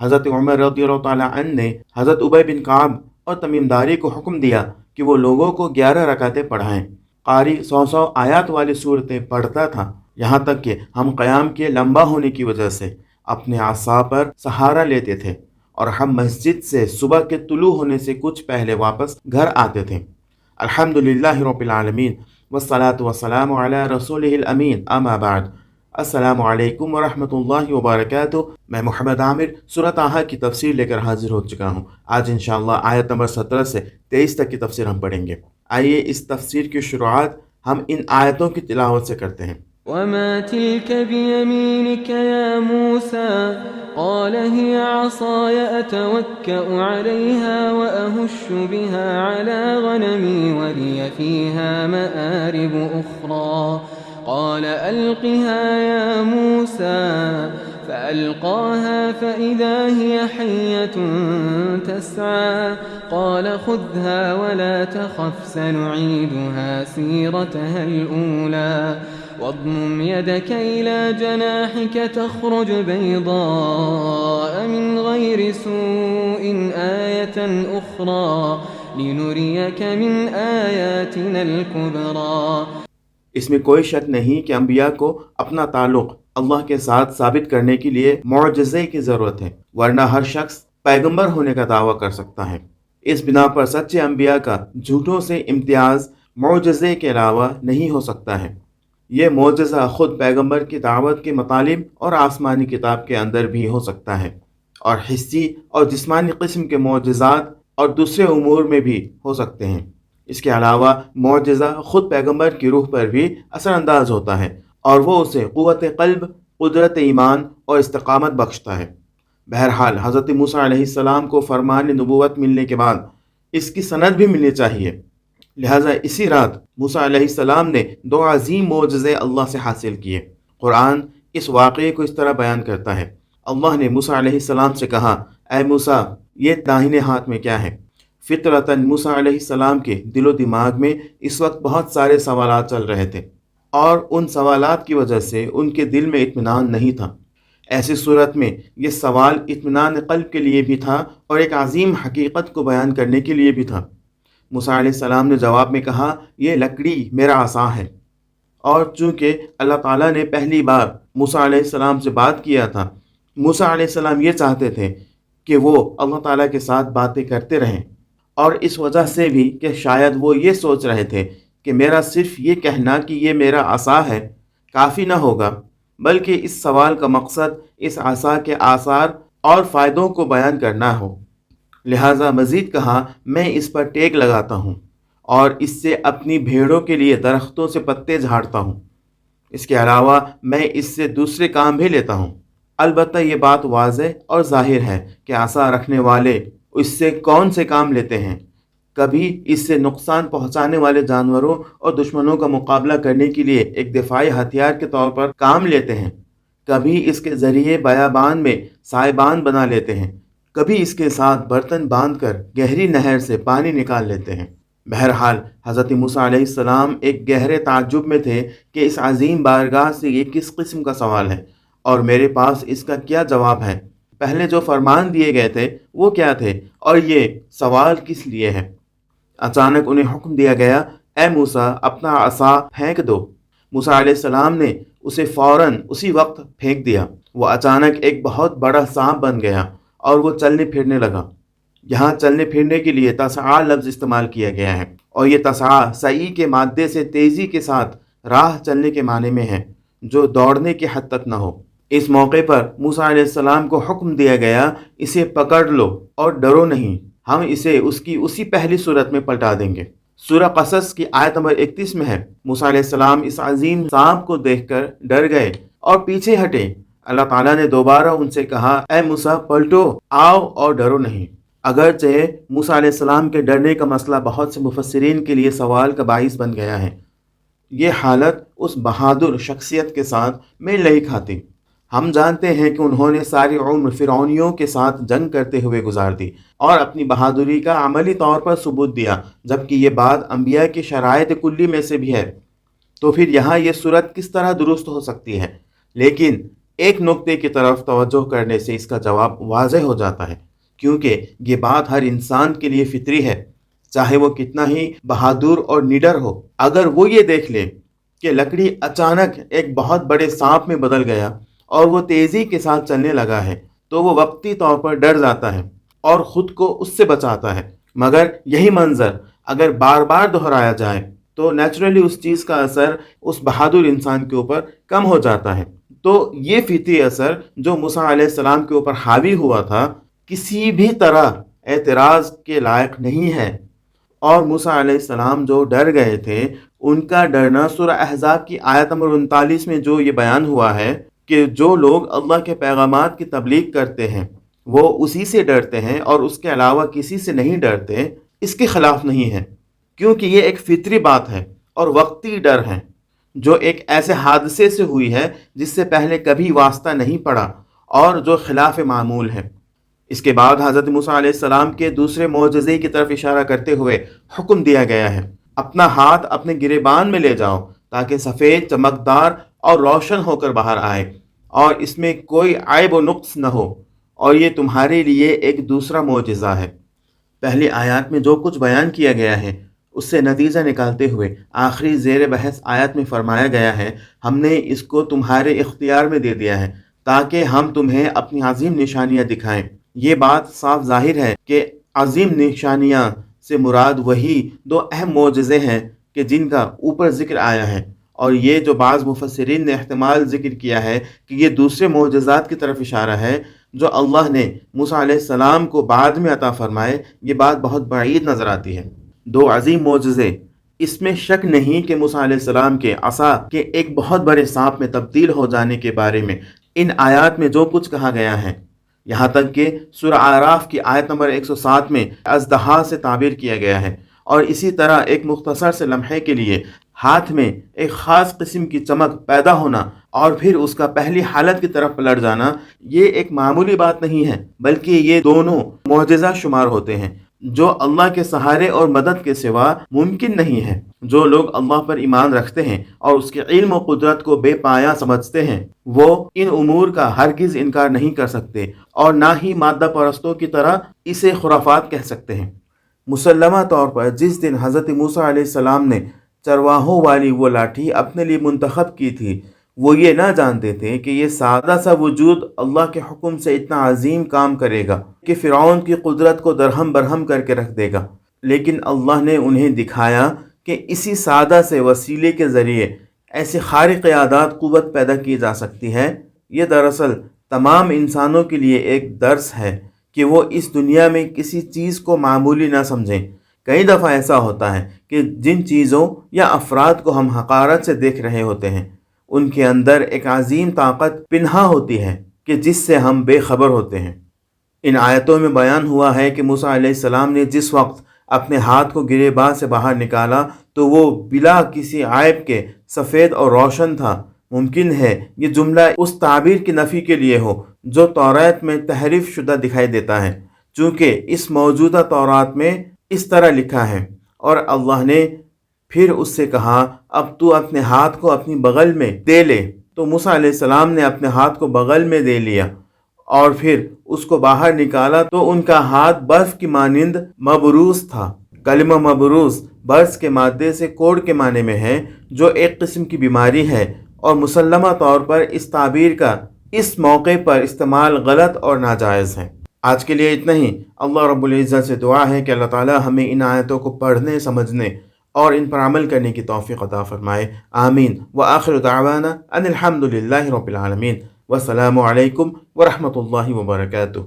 حضرت عمر رضی اللہ تعالیٰ عنہ نے حضرت ابی بن کعب اور تمیم داری کو حکم دیا کہ وہ لوگوں کو 11 رکعتیں پڑھائیں۔ قاری 100 آیات والی صورتیں پڑھتا تھا، یہاں تک کہ ہم قیام کے لمبا ہونے کی وجہ سے اپنے اعصاب پر سہارا لیتے تھے، اور ہم مسجد سے صبح کے طلوع ہونے سے کچھ پہلے واپس گھر آتے تھے۔ الحمدللہ رب العالمین والصلاة والسلام علی رسولہ الامین، اما بعد۔ السلام علیکم ورحمۃ اللہ وبرکاتہ۔ میں محمد عامر سورۃ طٰہٰ کی تفسیر لے کر حاضر ہو چکا ہوں۔ آج انشاءاللہ آیت نمبر 17 سے 23 تک کی تفسیر ہم پڑھیں گے۔ آئیے اس تفسیر کی شروعات ہم ان آیتوں کی تلاوت سے کرتے ہیں۔ وما تلك بيمينك يا موسى قال هي عصاي أتوكأ عليها وأهش بها على غنمي ولي فيها مآرب أخرى قال ألقها يا موسى فألقاها فإذا هي حية تسعى قال خذها ولا تخف سنعيدها سيرتها الأولى واضمم يدك إلى جناحك تخرج بيضاء من غير سوء آية أخرى لنريك من آياتنا الكبرى۔ اس میں کوئی شک نہیں کہ انبیاء کو اپنا تعلق اللہ کے ساتھ ثابت کرنے کے لیے معجزے کی ضرورت ہے، ورنہ ہر شخص پیغمبر ہونے کا دعویٰ کر سکتا ہے۔ اس بنا پر سچے انبیاء کا جھوٹوں سے امتیاز معجزے کے علاوہ نہیں ہو سکتا ہے۔ یہ معجزہ خود پیغمبر کی دعوت کے مطالب اور آسمانی کتاب کے اندر بھی ہو سکتا ہے، اور حسی اور جسمانی قسم کے معجزات اور دوسرے امور میں بھی ہو سکتے ہیں۔ اس کے علاوہ معجزہ خود پیغمبر کی روح پر بھی اثر انداز ہوتا ہے، اور وہ اسے قوت قلب، قدرت ایمان اور استقامت بخشتا ہے۔ بہرحال حضرت موسیٰ علیہ السلام کو فرمان نبوت ملنے کے بعد اس کی سند بھی ملنی چاہیے، لہٰذا اسی رات موسیٰ علیہ السلام نے 2 عظیم معجزے اللہ سے حاصل کیے۔ قرآن اس واقعے کو اس طرح بیان کرتا ہے۔ اللہ نے موسیٰ علیہ السلام سے کہا، اے موسیٰ، یہ داہنے ہاتھ میں کیا ہے؟ فطرتاً موسیٰ علیہ السلام کے دل و دماغ میں اس وقت بہت سارے سوالات چل رہے تھے، اور ان سوالات کی وجہ سے ان کے دل میں اطمینان نہیں تھا۔ ایسی صورت میں یہ سوال اطمینان قلب کے لیے بھی تھا اور ایک عظیم حقیقت کو بیان کرنے کے لیے بھی تھا۔ موسیٰ علیہ السلام نے جواب میں کہا، یہ لکڑی میرا عصا ہے۔ اور چونکہ اللہ تعالیٰ نے پہلی بار موسیٰ علیہ السلام سے بات کیا تھا، موسیٰ علیہ السلام یہ چاہتے تھے کہ وہ اللہ تعالیٰ کے ساتھ باتیں کرتے رہیں، اور اس وجہ سے بھی کہ شاید وہ یہ سوچ رہے تھے کہ میرا صرف یہ کہنا کہ یہ میرا عصا ہے کافی نہ ہوگا، بلکہ اس سوال کا مقصد اس عصا کے آثار اور فائدوں کو بیان کرنا ہو۔ لہٰذا مزید کہا، میں اس پر ٹیک لگاتا ہوں اور اس سے اپنی بھیڑوں کے لیے درختوں سے پتے جھاڑتا ہوں۔ اس کے علاوہ میں اس سے دوسرے کام بھی لیتا ہوں۔ البتہ یہ بات واضح اور ظاہر ہے کہ عصا رکھنے والے اس سے کون سے کام لیتے ہیں؟ کبھی اس سے نقصان پہنچانے والے جانوروں اور دشمنوں کا مقابلہ کرنے کے لیے ایک دفاعی ہتھیار کے طور پر کام لیتے ہیں، کبھی اس کے ذریعے بیابان میں سائبان بنا لیتے ہیں، کبھی اس کے ساتھ برتن باندھ کر گہری نہر سے پانی نکال لیتے ہیں۔ بہرحال حضرت موسیٰ علیہ السلام ایک گہرے تعجب میں تھے کہ اس عظیم بارگاہ سے یہ کس قسم کا سوال ہے، اور میرے پاس اس کا کیا جواب ہے؟ پہلے جو فرمان دیے گئے تھے وہ کیا تھے، اور یہ سوال کس لیے ہے؟ اچانک انہیں حکم دیا گیا، اے موسیٰ، اپنا عصا پھینک دو۔ موسیٰ علیہ السلام نے اسے فوراً اسی وقت پھینک دیا۔ وہ اچانک ایک بہت بڑا سانپ بن گیا اور وہ چلنے پھرنے لگا۔ یہاں چلنے پھرنے کے لیے تسعیٰ لفظ استعمال کیا گیا ہے، اور یہ تسعیٰ سعی کے مادے سے تیزی کے ساتھ راہ چلنے کے معنی میں ہے، جو دوڑنے کے حد تک نہ ہو۔ اس موقع پر موسیٰ علیہ السلام کو حکم دیا گیا، اسے پکڑ لو اور ڈرو نہیں، ہم اسے اس کی اسی پہلی صورت میں پلٹا دیں گے۔ سورہ قصص کی آیت نمبر 31 میں ہے، موسیٰ علیہ السلام اس عظیم سانپ کو دیکھ کر ڈر گئے اور پیچھے ہٹے۔ اللہ تعالیٰ نے دوبارہ ان سے کہا، اے موسیٰ، پلٹو، آؤ اور ڈرو نہیں۔ اگرچہ موسیٰ علیہ السلام کے ڈرنے کا مسئلہ بہت سے مفسرین کے لیے سوال کا باعث بن گیا ہے، یہ حالت اس بہادر شخصیت کے ساتھ میل نہیں کھاتی۔ ہم جانتے ہیں کہ انہوں نے ساری عمر فرعونیوں کے ساتھ جنگ کرتے ہوئے گزار دی اور اپنی بہادری کا عملی طور پر ثبوت دیا، جبکہ یہ بات انبیاء کی شرائط کلی میں سے بھی ہے۔ تو پھر یہاں یہ صورت کس طرح درست ہو سکتی ہے؟ لیکن ایک نقطے کی طرف توجہ کرنے سے اس کا جواب واضح ہو جاتا ہے، کیونکہ یہ بات ہر انسان کے لیے فطری ہے، چاہے وہ کتنا ہی بہادر اور نڈر ہو۔ اگر وہ یہ دیکھ لے کہ لکڑی اچانک ایک بہت بڑے سانپ میں بدل گیا اور وہ تیزی کے ساتھ چلنے لگا ہے تو وہ وقتی طور پر ڈر جاتا ہے اور خود کو اس سے بچاتا ہے، مگر یہی منظر اگر بار بار دہرایا جائے تو نیچرلی اس چیز کا اثر اس بہادر انسان کے اوپر کم ہو جاتا ہے۔ تو یہ فطری اثر جو موسیٰ علیہ السلام کے اوپر حاوی ہوا تھا کسی بھی طرح اعتراض کے لائق نہیں ہے، اور موسیٰ علیہ السلام جو ڈر گئے تھے ان کا ڈرنا سورہ احزاب کی آیت نمبر 39 میں جو یہ بیان ہوا ہے کہ جو لوگ اللہ کے پیغامات کی تبلیغ کرتے ہیں وہ اسی سے ڈرتے ہیں اور اس کے علاوہ کسی سے نہیں ڈرتے، اس کے خلاف نہیں ہے، کیونکہ یہ ایک فطری بات ہے اور وقتی ڈر ہے جو ایک ایسے حادثے سے ہوئی ہے جس سے پہلے کبھی واسطہ نہیں پڑا اور جو خلاف معمول ہے۔ اس کے بعد حضرت موسیٰ علیہ السلام کے دوسرے معجزے کی طرف اشارہ کرتے ہوئے حکم دیا گیا ہے، اپنا ہاتھ اپنے گریبان میں لے جاؤ تاکہ سفید، چمکدار اور روشن ہو کر باہر آئے اور اس میں کوئی عیب و نقص نہ ہو، اور یہ تمہارے لیے ایک دوسرا معجزہ ہے۔ پہلی آیات میں جو کچھ بیان کیا گیا ہے اس سے نتیجہ نکالتے ہوئے آخری زیر بحث آیت میں فرمایا گیا ہے، ہم نے اس کو تمہارے اختیار میں دے دیا ہے تاکہ ہم تمہیں اپنی عظیم نشانیاں دکھائیں۔ یہ بات صاف ظاہر ہے کہ عظیم نشانیاں سے مراد وہی دو اہم معجزے ہیں کہ جن کا اوپر ذکر آیا ہے، اور یہ جو بعض مفسرین نے احتمال ذکر کیا ہے کہ یہ دوسرے معجزات کی طرف اشارہ ہے جو اللہ نے موسیٰ علیہ السلام کو بعد میں عطا فرمائے، یہ بات بہت بعید نظر آتی ہے۔ دو عظیم معجزے، اس میں شک نہیں کہ موسیٰ علیہ السلام کے عصا کے ایک بہت بڑے سانپ میں تبدیل ہو جانے کے بارے میں ان آیات میں جو کچھ کہا گیا ہے، یہاں تک کہ سورہ اعراف کی آیت نمبر 107 میں اژدہا سے تعبیر کیا گیا ہے، اور اسی طرح ایک مختصر سے لمحے کے لیے ہاتھ میں ایک خاص قسم کی چمک پیدا ہونا اور پھر اس کا پہلی حالت کی طرف پلٹ جانا، یہ ایک معمولی بات نہیں ہے، بلکہ یہ دونوں معجزہ شمار ہوتے ہیں جو اللہ کے سہارے اور مدد کے سوا ممکن نہیں ہے۔ جو لوگ اللہ پر ایمان رکھتے ہیں اور اس کے علم و قدرت کو بے پایا سمجھتے ہیں وہ ان امور کا ہرگز انکار نہیں کر سکتے اور نہ ہی مادہ پرستوں کی طرح اسے خرافات کہہ سکتے ہیں۔ مسلمہ طور پر جس دن حضرت موسیٰ علیہ السلام نے چرواہوں والی وہ لاٹھی اپنے لیے منتخب کی تھی، وہ یہ نہ جانتے تھے کہ یہ سادہ سا وجود اللہ کے حکم سے اتنا عظیم کام کرے گا کہ فرعون کی قدرت کو درہم برہم کر کے رکھ دے گا، لیکن اللہ نے انہیں دکھایا کہ اسی سادہ سے وسیلے کے ذریعے ایسی خارق عادات قوت پیدا کی جا سکتی ہے۔ یہ دراصل تمام انسانوں کے لیے ایک درس ہے کہ وہ اس دنیا میں کسی چیز کو معمولی نہ سمجھیں۔ کئی دفعہ ایسا ہوتا ہے کہ جن چیزوں یا افراد کو ہم حقارت سے دیکھ رہے ہوتے ہیں ان کے اندر ایک عظیم طاقت پنہاں ہوتی ہے کہ جس سے ہم بے خبر ہوتے ہیں۔ ان آیتوں میں بیان ہوا ہے کہ موسیٰ علیہ السلام نے جس وقت اپنے ہاتھ کو گریباں سے باہر نکالا تو وہ بلا کسی عیب کے سفید اور روشن تھا۔ ممکن ہے یہ جملہ اس تعبیر کی نفی کے لیے ہو جو تورات میں تحریف شدہ دکھائی دیتا ہے، چونکہ اس موجودہ تورات میں اس طرح لکھا ہے، اور اللہ نے پھر اس سے کہا اب تو اپنے ہاتھ کو اپنی بغل میں دے لے۔ تو موسیٰ علیہ السلام نے اپنے ہاتھ کو بغل میں دے لیا اور پھر اس کو باہر نکالا تو ان کا ہاتھ برف کی مانند مبروز تھا۔ کلمہ مبروز برس کے مادے سے کوڑ کے معنی میں ہے جو ایک قسم کی بیماری ہے، اور مسلمہ طور پر اس تعبیر کا اس موقع پر استعمال غلط اور ناجائز ہے۔ آج کے لیے اتنا ہی۔ اللہ رب العزت سے دعا ہے کہ اللہ تعالی ہمیں ان آیتوں کو پڑھنے، سمجھنے اور ان پر عمل کرنے کی توفیق عطا فرمائے، آمین۔ وآخر دعوانا ان الحمد للہ رب العالمین، والسلام علیکم ورحمۃ اللہ وبرکاتہ۔